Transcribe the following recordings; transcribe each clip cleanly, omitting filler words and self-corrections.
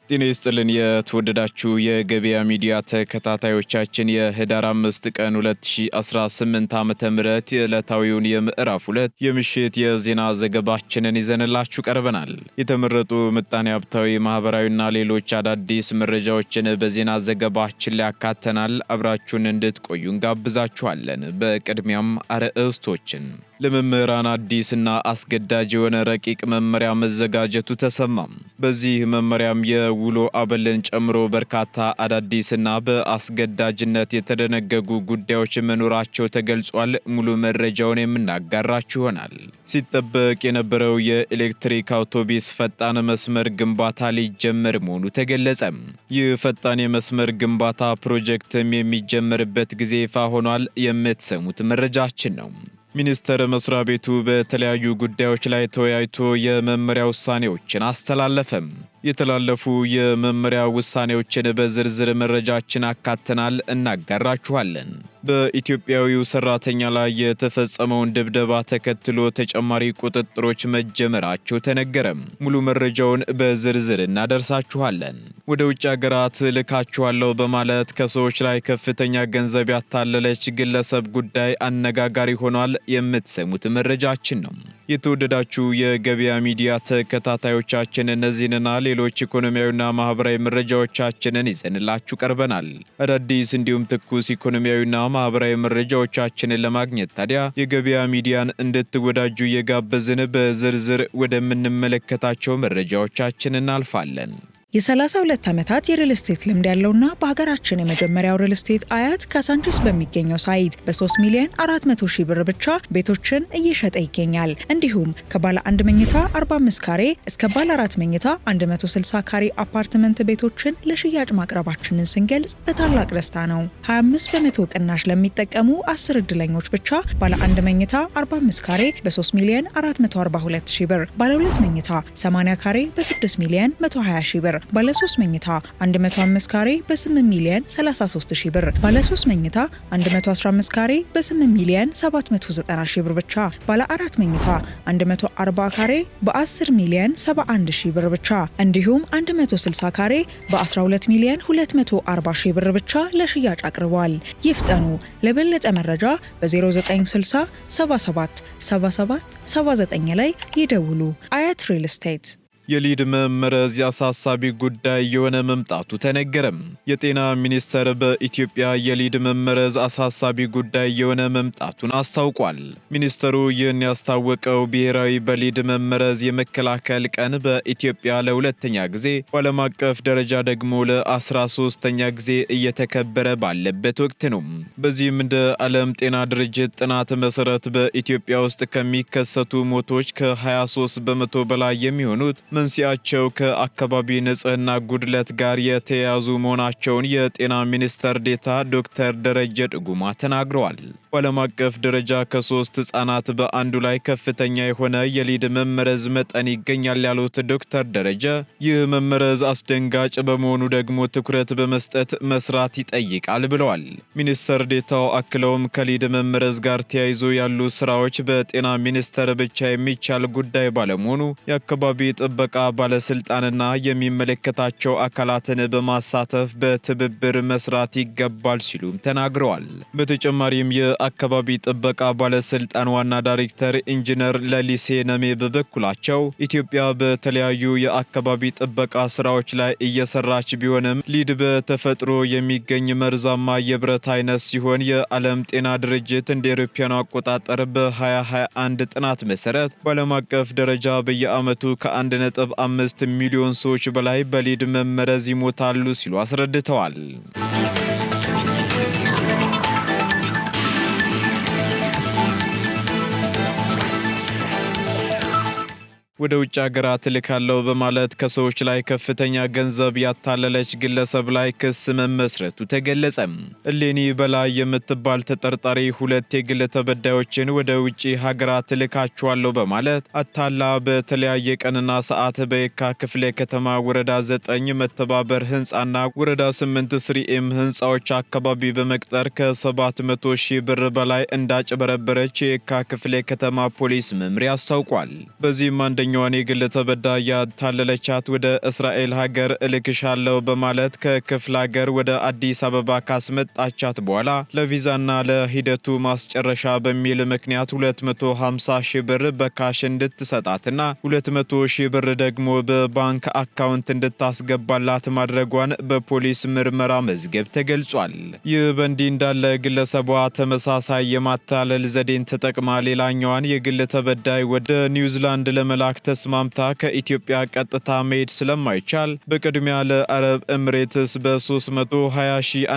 ጤና ይስጥልን የተወደዳችሁ የገበያ ሚዲያ ተከታታዮቻችን የህዳር 5 ቀን 2018 ዓ.ም የዕለታዊውን የምዕራፍ 2 የምሽት የዜና ዘገባችንን ይዘንላችሁ ቀርበናል። የተመረጡ ምጣኔ ሀብታዊ፣ ማህበራዊና ሌሎች አዳዲስ መረጃዎችን በዜና ዘገባችን ላይ አካተናል። አብራችሁን እንድትቆዩ እንጋብዛችኋለን። በቅድሚያም አርዕስቶችን ለመምህራን አዲስና አስገዳጅ የሆነ ረቂቅ መመሪያ መዘጋጀቱ ተሰማም። በዚህ መመሪያም የውሎ አበልን ጨምሮ በርካታ አዳዲስና በአስገዳጅነት የተደነገጉ ጉዳዮች መኖራቸው ተገልጿል። ሙሉ መረጃውን የምናጋራችሁ ይሆናል። ሲጠበቅ የነበረው የኤሌክትሪክ አውቶቡስ ፈጣን መስመር ግንባታ ሊጀመር መሆኑ ተገለጸ። ይህ ፈጣን የመስመር ግንባታ ፕሮጀክትም የሚጀመርበት ጊዜ ይፋ ሆኗል። የምትሰሙት መረጃችን ነው። ሚኒስቴር መስሪያ ቤቱ በተለያዩ ጉዳዮች ላይ ተወያይቶ የመመሪያ ውሳኔዎችን አስተላለፈም። የተላለፉ የመመሪያ ውሳኔዎችን በዝርዝር መረጃችን አካተናል፣ እናጋራችኋለን። በኢትዮጵያዊው ሰራተኛ ላይ የተፈጸመውን ድብደባ ተከትሎ ተጨማሪ ቁጥጥሮች መጀመራቸው ተነገረም። ሙሉ መረጃውን በዝርዝር እናደርሳችኋለን። ወደ ውጭ ሀገራት ልካችኋለሁ በማለት ከሰዎች ላይ ከፍተኛ ገንዘብ ያታለለች ግለሰብ ጉዳይ አነጋጋሪ ሆኗል። የምትሰሙት መረጃችን ነው። የተወደዳችሁ የገበያ ሚዲያ ተከታታዮቻችን እነዚህንና ሌሎች ኢኮኖሚያዊና ማህበራዊ መረጃዎቻችንን ይዘንላችሁ ቀርበናል። አዳዲስ እንዲሁም ትኩስ ኢኮኖሚያዊና ማህበራዊ መረጃዎቻችንን ለማግኘት ታዲያ የገበያ ሚዲያን እንድትወዳጁ እየጋበዝን በዝርዝር ወደምንመለከታቸው መረጃዎቻችን እናልፋለን። የ32 ዓመታት የሪል ስቴት ልምድ ያለውና በሀገራችን የመጀመሪያው ሪል ስቴት አያት ካሳንቺስ በሚገኘው ሳይት በ3 ሚሊዮን 400 ሺህ ብር ብቻ ቤቶችን እየሸጠ ይገኛል። እንዲሁም ከባለ 1 መኝታ 45 ካሬ እስከ ባለ 4 መኝታ 160 ካሬ አፓርትመንት ቤቶችን ለሽያጭ ማቅረባችንን ስንገልጽ በታላቅ ደስታ ነው። 25% ቅናሽ ለሚጠቀሙ 10 እድለኞች ብቻ ባለ 1 መኝታ 45 ካሬ በ3 ሚሊዮን 442 ሺህ ብር፣ ባለ 2 መኝታ 80 ካሬ በ6 ሚሊዮን 120 ሺህ ብር፣ ባለ 3 መኝታ 105 ካሬ በ8 ሚሊዮን 33 ሺህ ብር፣ ባለ 3 መኝታ 115 ካሬ በ8 ሚሊዮን 790 ሺህ ብር ብቻ፣ ባለ 4 መኝታ 140 ካሬ በ10 ሚሊዮን 71 ሺህ ብር ብቻ እንዲሁም 160 ካሬ በ12 ሚሊዮን 240 ሺህ ብር ብቻ ለሽያጭ አቅርበዋል። ይፍጠኑ። ለበለጠ መረጃ በ0960 77 77 79 ላይ ይደውሉ። አያት ሪል ስቴት። የሊድ መመረዝ አሳሳቢ ጉዳይ የሆነ መምጣቱ ተነገረም። የጤና ሚኒስቴር በኢትዮጵያ የሊድ መመረዝ አሳሳቢ ጉዳይ የሆነ መምጣቱን አስታውቋል። ሚኒስትሩ ይህን ያስታወቀው ብሔራዊ በሊድ መመረዝ የመከላከል ቀን በኢትዮጵያ ለሁለተኛ ጊዜ በዓለም አቀፍ ደረጃ ደግሞ ለ13ኛ ጊዜ እየተከበረ ባለበት ወቅት ነው። በዚህም እንደ ዓለም ጤና ድርጅት ጥናት መሰረት በኢትዮጵያ ውስጥ ከሚከሰቱ ሞቶች ከ23 በመቶ በላይ የሚሆኑት መንስኤያቸው ከአካባቢ ንጽህና ጉድለት ጋር የተያያዙ መሆናቸውን የጤና ሚኒስትር ዴኤታ ዶክተር ደረጀ ድጉማ ተናግረዋል። በዓለም አቀፍ ደረጃ ከ3 ህጻናት በአንዱ ላይ ከፍተኛ የሆነ የሊድ መመረዝ መጠን ይገኛል ያሉት ዶክተር ደረጀ ይህ መመረዝ አስደንጋጭ በመሆኑ ደግሞ ትኩረት በመስጠት መስራት ይጠይቃል ብለዋል። ሚኒስትር ዴኤታው አክለውም ከሊድ መመረዝ ጋር ተያይዞ ያሉ ስራዎች በጤና ሚኒስቴር ብቻ የሚቻል ጉዳይ ባለመሆኑ የአካባቢ ጥበቃ ባለስልጣንና የሚመለከታቸው አካላትን በማሳተፍ በትብብር መስራት ይገባል ሲሉም ተናግረዋል። በተጨማሪም የአካባቢ ጥበቃ ባለስልጣን ዋና ዳይሬክተር ኢንጂነር ለሊሴ ነሜ በበኩላቸው ኢትዮጵያ በተለያዩ የአካባቢ ጥበቃ ስራዎች ላይ እየሰራች ቢሆንም ሊድ በተፈጥሮ የሚገኝ መርዛማ የብረት አይነት ሲሆን የዓለም ጤና ድርጅት እንደ አውሮፓውያን አቆጣጠር በ2021 ጥናት መሰረት በዓለም አቀፍ ደረጃ በየዓመቱ ከ1.5 ሚሊዮን ሰዎች በላይ በሊድ መመረዝ ይሞታሉ ሲሉ አስረድተዋል። ወደ ውጭ ሀገራት ልካለው በማለት ከሰዎች ላይ ከፍተኛ ገንዘብ ያታለለች ግለሰብ ላይ ክስ መመስረቱ ተገለጸ። እሌኒ በላይ የምትባል ተጠርጣሪ 2 የግል ተበዳዮችን ወደ ውጭ ሀገራት ልካቸዋለሁ በማለት አታላ በተለያየ ቀንና ሰዓት በየካ ክፍለ ከተማ ወረዳ 9 መተባበር ህንጻና ወረዳ 8 ስሪኤም ህንጻዎች አካባቢ በመቅጠር ከ700 ሺህ ብር በላይ እንዳጭበረበረች የየካ ክፍለ ከተማ ፖሊስ መምሪያ አስታውቋል። በዚህም ወንጀለኛዋን የግል ተበዳይ ያታለለቻት ወደ እስራኤል ሀገር እልክሻለሁ በማለት ከክፍለ ሀገር ወደ አዲስ አበባ ካስመጣቻት በኋላ ለቪዛና ለሂደቱ ማስጨረሻ በሚል ምክንያት 250 ሺህ ብር በካሽ እንድትሰጣትና 200 ሺህ ብር ደግሞ በባንክ አካውንት እንድታስገባላት ማድረጓን በፖሊስ ምርመራ መዝገብ ተገልጿል። ይህ በእንዲህ እንዳለ ግለሰቧ ተመሳሳይ የማታለል ዘዴን ተጠቅማ ሌላኛዋን የግል ተበዳይ ወደ ኒውዚላንድ ለመላክ ተስማምታ ከኢትዮጵያ ቀጥታ መሄድ ስለማይቻል በቅድሚያ ለአረብ ኤምሬትስ በ320,173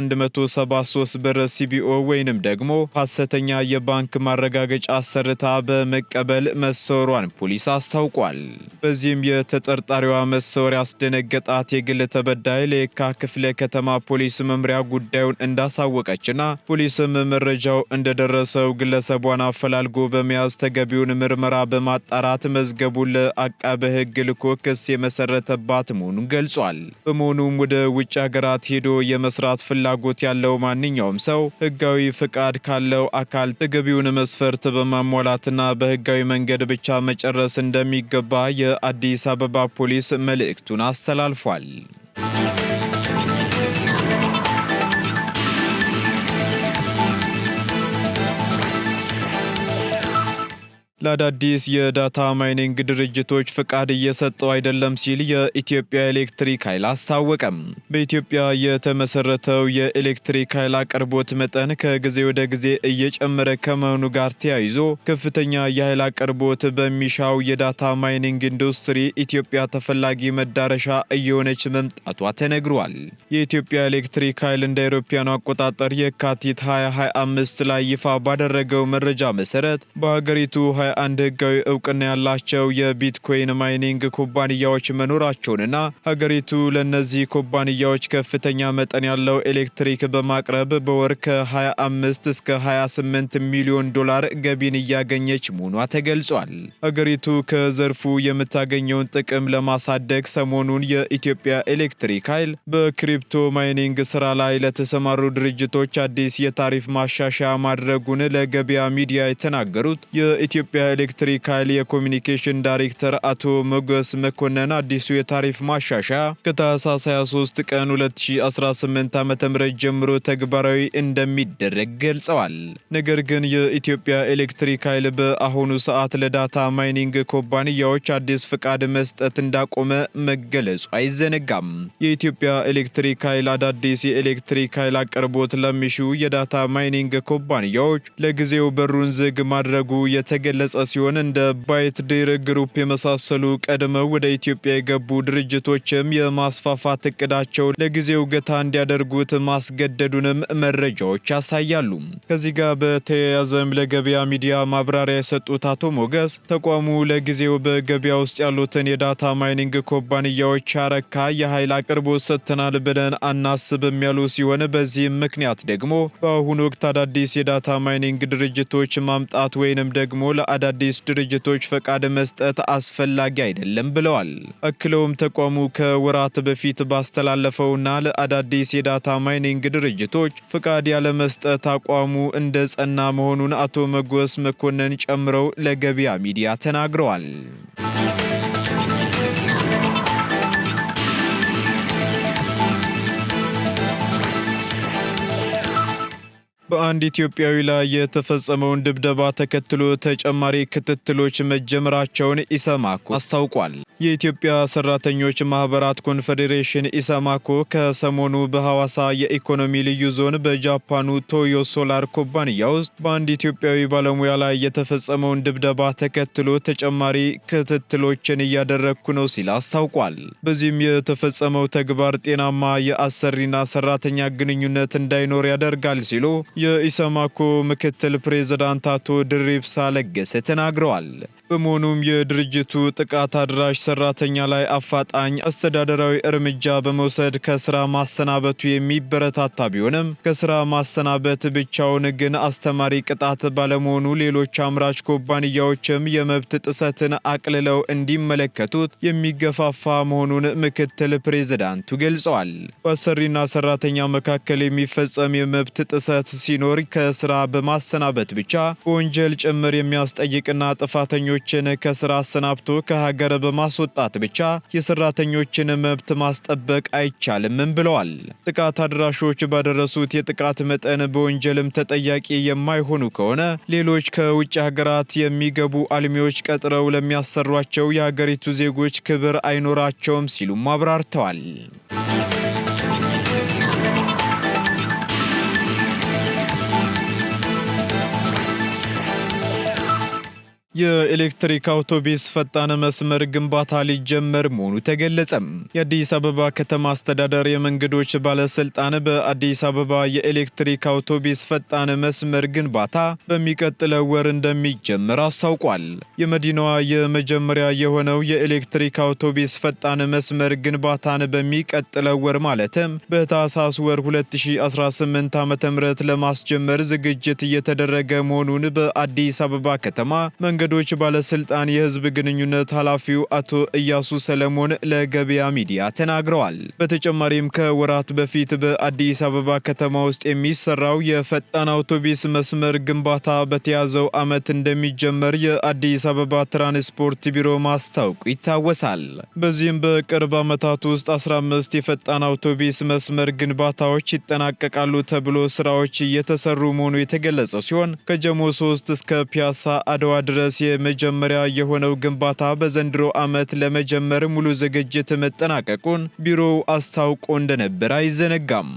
ብር ሲቢኦ ወይንም ደግሞ ሐሰተኛ የባንክ ማረጋገጫ አሰርታ በመቀበል መሰወሯን ፖሊስ አስታውቋል። በዚህም የተጠርጣሪዋ መሰወር ያስደነገጣት የግል ተበዳይ ለየካ ክፍለ ከተማ ፖሊስ መምሪያ ጉዳዩን እንዳሳወቀችና ፖሊስም መረጃው እንደደረሰው ግለሰቧን አፈላልጎ በመያዝ ተገቢውን ምርመራ በማጣራት መዝገቡን ለአቃቤ ሕግ ልኮ ክስ የመሰረተባት መሆኑን ገልጿል። በመሆኑም ወደ ውጭ ሀገራት ሄዶ የመስራት ፍላጎት ያለው ማንኛውም ሰው ሕጋዊ ፍቃድ ካለው አካል ተገቢውን መስፈርት በማሟላትና በሕጋዊ መንገድ ብቻ መጨረስ እንደሚገባ የአዲስ አበባ ፖሊስ መልእክቱን አስተላልፏል። ለአዳዲስ የዳታ ማይኒንግ ድርጅቶች ፍቃድ እየሰጠው አይደለም ሲል የኢትዮጵያ ኤሌክትሪክ ኃይል አስታወቀም። በኢትዮጵያ የተመሰረተው የኤሌክትሪክ ኃይል አቅርቦት መጠን ከጊዜ ወደ ጊዜ እየጨመረ ከመሆኑ ጋር ተያይዞ ከፍተኛ የኃይል አቅርቦት በሚሻው የዳታ ማይኒንግ ኢንዱስትሪ ኢትዮጵያ ተፈላጊ መዳረሻ እየሆነች መምጣቷ ተነግሯል። የኢትዮጵያ ኤሌክትሪክ ኃይል እንደ አውሮፓውያኑ አቆጣጠር የካቲት 2025 ላይ ይፋ ባደረገው መረጃ መሰረት በሀገሪቱ 21 ህጋዊ እውቅና ያላቸው የቢትኮይን ማይኒንግ ኩባንያዎች መኖራቸውንና ሀገሪቱ ለነዚህ ኩባንያዎች ከፍተኛ መጠን ያለው ኤሌክትሪክ በማቅረብ በወር ከ25 እስከ 28 ሚሊዮን ዶላር ገቢን እያገኘች መሆኗ ተገልጿል። ሀገሪቱ ከዘርፉ የምታገኘውን ጥቅም ለማሳደግ ሰሞኑን የኢትዮጵያ ኤሌክትሪክ ኃይል በክሪፕቶ ማይኒንግ ስራ ላይ ለተሰማሩ ድርጅቶች አዲስ የታሪፍ ማሻሻያ ማድረጉን ለገበያ ሚዲያ የተናገሩት የኢትዮጵያ ኤሌክትሪክ ኃይል የኮሚኒኬሽን ዳይሬክተር አቶ ሞገስ መኮንን አዲሱ የታሪፍ ማሻሻያ ከታህሳስ 23 ቀን 2018 ዓ.ም ጀምሮ ተግባራዊ እንደሚደረግ ገልጸዋል። ነገር ግን የኢትዮጵያ ኤሌክትሪክ ኃይል በአሁኑ ሰዓት ለዳታ ማይኒንግ ኩባንያዎች አዲስ ፍቃድ መስጠት እንዳቆመ መገለጹ አይዘነጋም። የኢትዮጵያ ኤሌክትሪክ ኃይል አዳዲስ የኤሌክትሪክ ኃይል አቅርቦት ለሚሹ የዳታ ማይኒንግ ኩባንያዎች ለጊዜው በሩን ዝግ ማድረጉ የተገለጸ ሲሆን እንደ ባይት ዴር ግሩፕ የመሳሰሉ ቀድመው ወደ ኢትዮጵያ የገቡ ድርጅቶችም የማስፋፋት እቅዳቸው ለጊዜው ገታ እንዲያደርጉት ማስገደዱንም መረጃዎች ያሳያሉ። ከዚህ ጋር በተያያዘም ለገበያ ሚዲያ ማብራሪያ የሰጡት አቶ ሞገስ ተቋሙ ለጊዜው በገበያ ውስጥ ያሉትን የዳታ ማይኒንግ ኩባንያዎች ያረካ የኃይል አቅርቦት ሰጥተናል ብለን አናስብም ያሉ ሲሆን በዚህም ምክንያት ደግሞ በአሁኑ ወቅት አዳዲስ የዳታ ማይኒንግ ድርጅቶች ማምጣት ወይንም ደግሞ ለአዳዲስ ድርጅቶች ፈቃድ መስጠት አስፈላጊ አይደለም ብለዋል። አክለውም ተቋሙ ከወራት በፊት ባስተላለፈውና ለአዳዲስ የዳታ ማይኒንግ ድርጅቶች ፈቃድ ያለመስጠት አቋሙ እንደጸና መሆኑን አቶ ሞገስ መኮንን ጨምረው ለገበያ ሚዲያ ተናግረዋል። በአንድ ኢትዮጵያዊ ላይ የተፈጸመውን ድብደባ ተከትሎ ተጨማሪ ክትትሎች መጀመራቸውን ኢሰማኮ አስታውቋል። የኢትዮጵያ ሰራተኞች ማህበራት ኮንፌዴሬሽን ኢሰማኮ ከሰሞኑ በሐዋሳ የኢኮኖሚ ልዩ ዞን በጃፓኑ ቶዮ ሶላር ኩባንያ ውስጥ በአንድ ኢትዮጵያዊ ባለሙያ ላይ የተፈጸመውን ድብደባ ተከትሎ ተጨማሪ ክትትሎችን እያደረግኩ ነው ሲል አስታውቋል። በዚህም የተፈጸመው ተግባር ጤናማ የአሰሪና ሰራተኛ ግንኙነት እንዳይኖር ያደርጋል ሲሉ የኢሰማኮ ምክትል ፕሬዝዳንት አቶ ድሪብሳ ለገሰ ተናግረዋል። በመሆኑም የድርጅቱ ጥቃት አድራሽ ሰራተኛ ላይ አፋጣኝ አስተዳደራዊ እርምጃ በመውሰድ ከስራ ማሰናበቱ የሚበረታታ ቢሆንም ከስራ ማሰናበት ብቻውን ግን አስተማሪ ቅጣት ባለመሆኑ ሌሎች አምራች ኩባንያዎችም የመብት ጥሰትን አቅልለው እንዲመለከቱት የሚገፋፋ መሆኑን ምክትል ፕሬዝዳንቱ ገልጸዋል። በአሰሪና ሰራተኛ መካከል የሚፈጸም የመብት ጥሰት ሲኖር ከስራ በማሰናበት ብቻ በወንጀል ጭምር የሚያስጠይቅና ጥፋተኞችን ከስራ አሰናብቶ ከሀገር በማስወጣት ብቻ የሰራተኞችን መብት ማስጠበቅ አይቻልም ብለዋል። ጥቃት አድራሾች ባደረሱት የጥቃት መጠን በወንጀልም ተጠያቂ የማይሆኑ ከሆነ ሌሎች ከውጭ ሀገራት የሚገቡ አልሚዎች ቀጥረው ለሚያሰሯቸው የሀገሪቱ ዜጎች ክብር አይኖራቸውም ሲሉም አብራርተዋል። የኤሌክትሪክ አውቶቡስ ፈጣን መስመር ግንባታ ሊጀመር መሆኑ ተገለጸ። የአዲስ አበባ ከተማ አስተዳደር የመንገዶች ባለስልጣን በአዲስ አበባ የኤሌክትሪክ አውቶቡስ ፈጣን መስመር ግንባታ በሚቀጥለው ወር እንደሚጀመር አስታውቋል። የመዲናዋ የመጀመሪያ የሆነው የኤሌክትሪክ አውቶቡስ ፈጣን መስመር ግንባታን በሚቀጥለው ወር ማለትም በታህሳስ ወር 2018 ዓ.ም ለማስጀመር ዝግጅት እየተደረገ መሆኑን በአዲስ አበባ ከተማ መንገዶች ባለስልጣን የህዝብ ግንኙነት ኃላፊው አቶ ኢያሱ ሰለሞን ለገበያ ሚዲያ ተናግረዋል። በተጨማሪም ከወራት በፊት በአዲስ አበባ ከተማ ውስጥ የሚሰራው የፈጣን አውቶቡስ መስመር ግንባታ በተያዘው ዓመት እንደሚጀመር የአዲስ አበባ ትራንስፖርት ቢሮ ማስታወቁ ይታወሳል። በዚህም በቅርብ ዓመታት ውስጥ 15 የፈጣን አውቶቡስ መስመር ግንባታዎች ይጠናቀቃሉ ተብሎ ስራዎች እየተሰሩ መሆኑ የተገለጸ ሲሆን ከጀሞ 3 እስከ ፒያሳ አድዋ ድረስ የመጀመሪያ የሆነው ግንባታ በዘንድሮ ዓመት ለመጀመር ሙሉ ዝግጅት መጠናቀቁን ቢሮው አስታውቆ እንደነበር አይዘነጋም።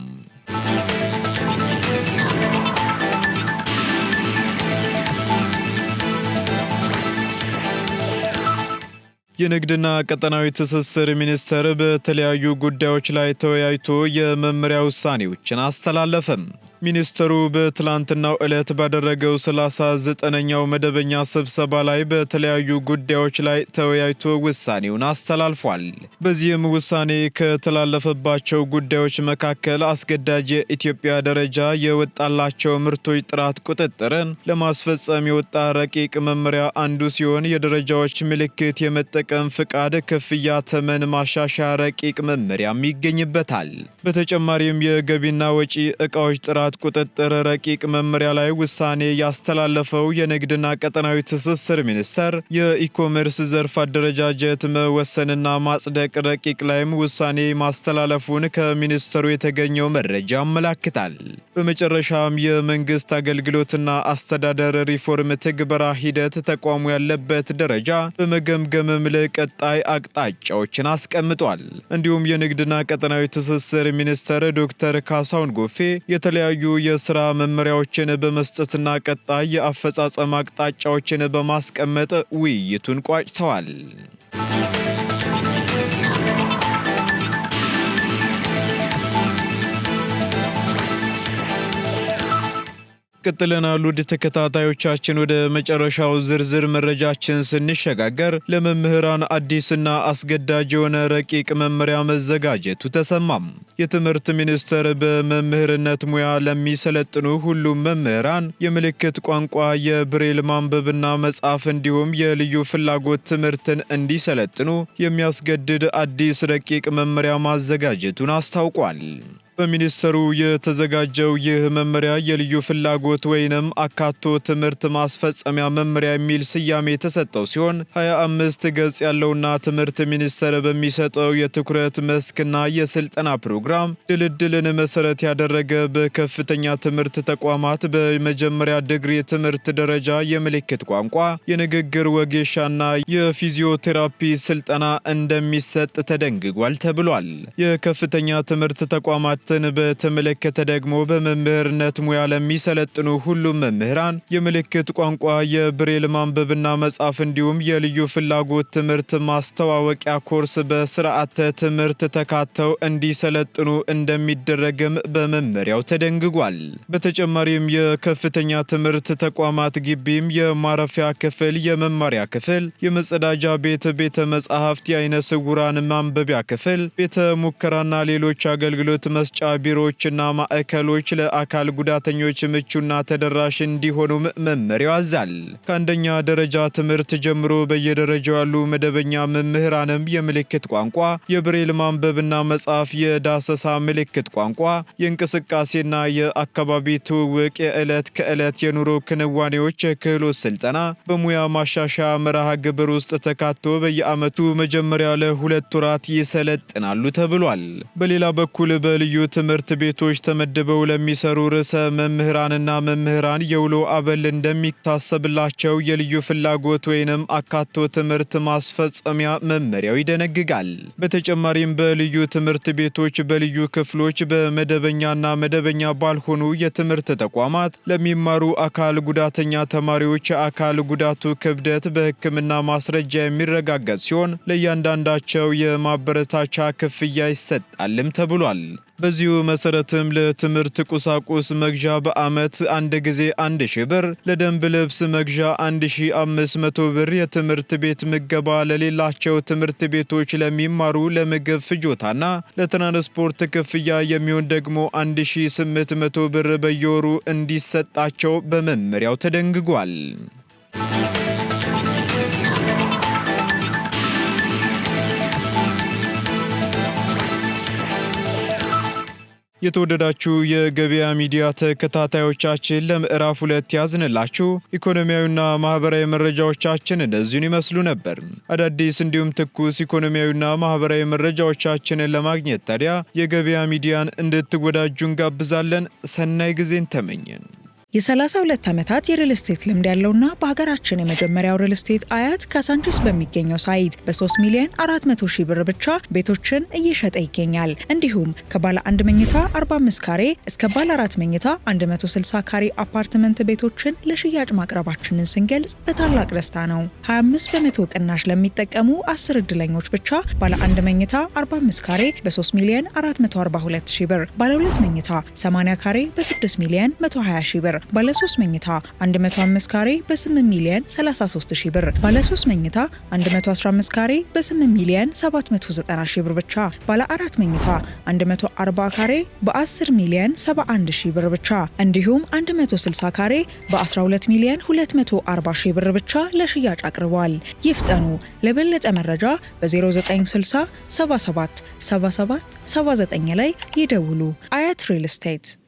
የንግድና ቀጠናዊ ትስስር ሚኒስቴር በተለያዩ ጉዳዮች ላይ ተወያይቶ የመመሪያ ውሳኔዎችን አስተላለፈም። ሚኒስትሩ በትላንትናው ዕለት ባደረገው 39ኛው መደበኛ ስብሰባ ላይ በተለያዩ ጉዳዮች ላይ ተወያይቶ ውሳኔውን አስተላልፏል። በዚህም ውሳኔ ከተላለፈባቸው ጉዳዮች መካከል አስገዳጅ የኢትዮጵያ ደረጃ የወጣላቸው ምርቶች ጥራት ቁጥጥርን ለማስፈጸም የወጣ ረቂቅ መመሪያ አንዱ ሲሆን የደረጃዎች ምልክት የመጠቀም ፍቃድ ክፍያ ተመን ማሻሻያ ረቂቅ መመሪያም ይገኝበታል። በተጨማሪም የገቢና ወጪ ዕቃዎች ጥራት ቁጥጥር ረቂቅ መመሪያ ላይ ውሳኔ ያስተላለፈው የንግድና ቀጠናዊ ትስስር ሚኒስቴር የኢኮሜርስ ዘርፍ አደረጃጀት መወሰንና ማጽደቅ ረቂቅ ላይም ውሳኔ ማስተላለፉን ከሚኒስቴሩ የተገኘው መረጃ ያመለክታል። በመጨረሻም የመንግስት አገልግሎትና አስተዳደር ሪፎርም ትግበራ ሂደት ተቋሙ ያለበት ደረጃ በመገምገምም ለቀጣይ አቅጣጫዎችን አስቀምጧል። እንዲሁም የንግድና ቀጠናዊ ትስስር ሚኒስቴር ዶክተር ካሳሁን ጎፌ የተለያዩ የሥራ መመሪያዎችን በመስጠትና ቀጣይ የአፈጻጸም አቅጣጫዎችን በማስቀመጥ ውይይቱን ቋጭተዋል። ቀጥለናል። ውድ ተከታታዮቻችን ወደ መጨረሻው ዝርዝር መረጃችን ስንሸጋገር ለመምህራን አዲስና አስገዳጅ የሆነ ረቂቅ መመሪያ መዘጋጀቱ ተሰማም። የትምህርት ሚኒስቴር በመምህርነት ሙያ ለሚሰለጥኑ ሁሉም መምህራን የምልክት ቋንቋ፣ የብሬል ማንበብና መጻፍ እንዲሁም የልዩ ፍላጎት ትምህርትን እንዲሰለጥኑ የሚያስገድድ አዲስ ረቂቅ መመሪያ ማዘጋጀቱን አስታውቋል። በሚኒስቴሩ የተዘጋጀው ይህ መመሪያ የልዩ ፍላጎት ወይንም አካቶ ትምህርት ማስፈጸሚያ መመሪያ የሚል ስያሜ የተሰጠው ሲሆን 25 ገጽ ያለውና ትምህርት ሚኒስቴር በሚሰጠው የትኩረት መስክና የስልጠና ፕሮግራም ድልድልን መሰረት ያደረገ በከፍተኛ ትምህርት ተቋማት በመጀመሪያ ዲግሪ ትምህርት ደረጃ የምልክት ቋንቋ፣ የንግግር ወጌሻና የፊዚዮቴራፒ ስልጠና እንደሚሰጥ ተደንግጓል ተብሏል። የከፍተኛ ትምህርት ተቋማት በተመለከተ ደግሞ በመምህርነት ሙያ ለሚሰለጥኑ ሁሉም መምህራን የምልክት ቋንቋ፣ የብሬል ማንበብና መጻፍ እንዲሁም የልዩ ፍላጎት ትምህርት ማስተዋወቂያ ኮርስ በስርዓተ ትምህርት ተካተው እንዲሰለጥኑ እንደሚደረግም በመመሪያው ተደንግጓል። በተጨማሪም የከፍተኛ ትምህርት ተቋማት ግቢም የማረፊያ ክፍል፣ የመማሪያ ክፍል፣ የመጸዳጃ ቤት፣ ቤተ መጻሕፍት፣ የአይነ ስውራን ማንበቢያ ክፍል፣ ቤተ ሙከራና ሌሎች አገልግሎት መስጫ መስጫ ቢሮዎችና ማዕከሎች ለአካል ጉዳተኞች ምቹና ተደራሽ እንዲሆኑ መመሪያው አዛል። ከአንደኛ ደረጃ ትምህርት ጀምሮ በየደረጃው ያሉ መደበኛ መምህራንም የምልክት ቋንቋ፣ የብሬል ማንበብና መጻፍ፣ የዳሰሳ ምልክት ቋንቋ፣ የእንቅስቃሴና የአካባቢ ትውውቅ፣ የዕለት ከዕለት የኑሮ ክንዋኔዎች የክህሎት ስልጠና በሙያ ማሻሻያ መርሃ ግብር ውስጥ ተካቶ በየዓመቱ መጀመሪያ ለ2 ወራት ይሰለጥናሉ ተብሏል። በሌላ በኩል በልዩ ትምህርት ቤቶች ተመድበው ለሚሰሩ ርዕሰ መምህራንና መምህራን የውሎ አበል እንደሚታሰብላቸው የልዩ ፍላጎት ወይንም አካቶ ትምህርት ማስፈጸሚያ መመሪያው ይደነግጋል። በተጨማሪም በልዩ ትምህርት ቤቶች፣ በልዩ ክፍሎች፣ በመደበኛና መደበኛ ባልሆኑ የትምህርት ተቋማት ለሚማሩ አካል ጉዳተኛ ተማሪዎች የአካል ጉዳቱ ክብደት በሕክምና ማስረጃ የሚረጋገጥ ሲሆን ለእያንዳንዳቸው የማበረታቻ ክፍያ ይሰጣልም ተብሏል። በዚሁ መሰረትም ለትምህርት ቁሳቁስ መግዣ በዓመት አንድ ጊዜ 1000 ብር፣ ለደንብ ልብስ መግዣ 1500 ብር፣ የትምህርት ቤት ምገባ ለሌላቸው ትምህርት ቤቶች ለሚማሩ ለምግብ ፍጆታና ለትራንስፖርት ክፍያ የሚሆን ደግሞ 1800 ብር በየወሩ እንዲሰጣቸው በመመሪያው ተደንግጓል። የተወደዳችሁ የገበያ ሚዲያ ተከታታዮቻችን ለምዕራፍ 2 ያዝንላችሁ ኢኮኖሚያዊና ማህበራዊ መረጃዎቻችን እንደዚሁን ይመስሉ ነበር። አዳዲስ እንዲሁም ትኩስ ኢኮኖሚያዊና ማህበራዊ መረጃዎቻችንን ለማግኘት ታዲያ የገበያ ሚዲያን እንድትወዳጁ እንጋብዛለን። ሰናይ ጊዜን ተመኘን። የ32 ዓመታት የሪል ስቴት ልምድ ያለውና በሀገራችን የመጀመሪያው ሪል ስቴት አያት ካሳንቺስ በሚገኘው ሳይት በ3 ሚሊዮን 400 ሺህ ብር ብቻ ቤቶችን እየሸጠ ይገኛል። እንዲሁም ከባለ 1 መኝታ 45 ካሬ እስከ ባለ 4 መኝታ 160 ካሬ አፓርትመንት ቤቶችን ለሽያጭ ማቅረባችንን ስንገልጽ በታላቅ ደስታ ነው። 25% ቅናሽ ለሚጠቀሙ 10 እድለኞች ብቻ ባለ 1 መኝታ 45 ካሬ በ3 ሚሊዮን 442 ሺህ ብር፣ ባለ 2 መኝታ 80 ካሬ በ6 ሚሊዮን 120 ሺህ ብር፣ ባለ 3 መኝታ 105 ካሬ በ8 ሚሊዮን 33 ሺህ ብር፣ ባለ 3 መኝታ 115 ካሬ በ8 ሚሊዮን 790 ሺህ ብር ብቻ፣ ባለ 4 መኝታ 140 ካሬ በ10 ሚሊዮን 71 ሺህ ብር ብቻ፣ እንዲሁም 160 ካሬ በ12 ሚሊዮን 240 ሺህ ብር ብቻ ለሽያጭ አቅርበዋል። ይፍጠኑ። ለበለጠ መረጃ በ0960 77 77 79 ላይ ይደውሉ። አያት ሪል ስቴት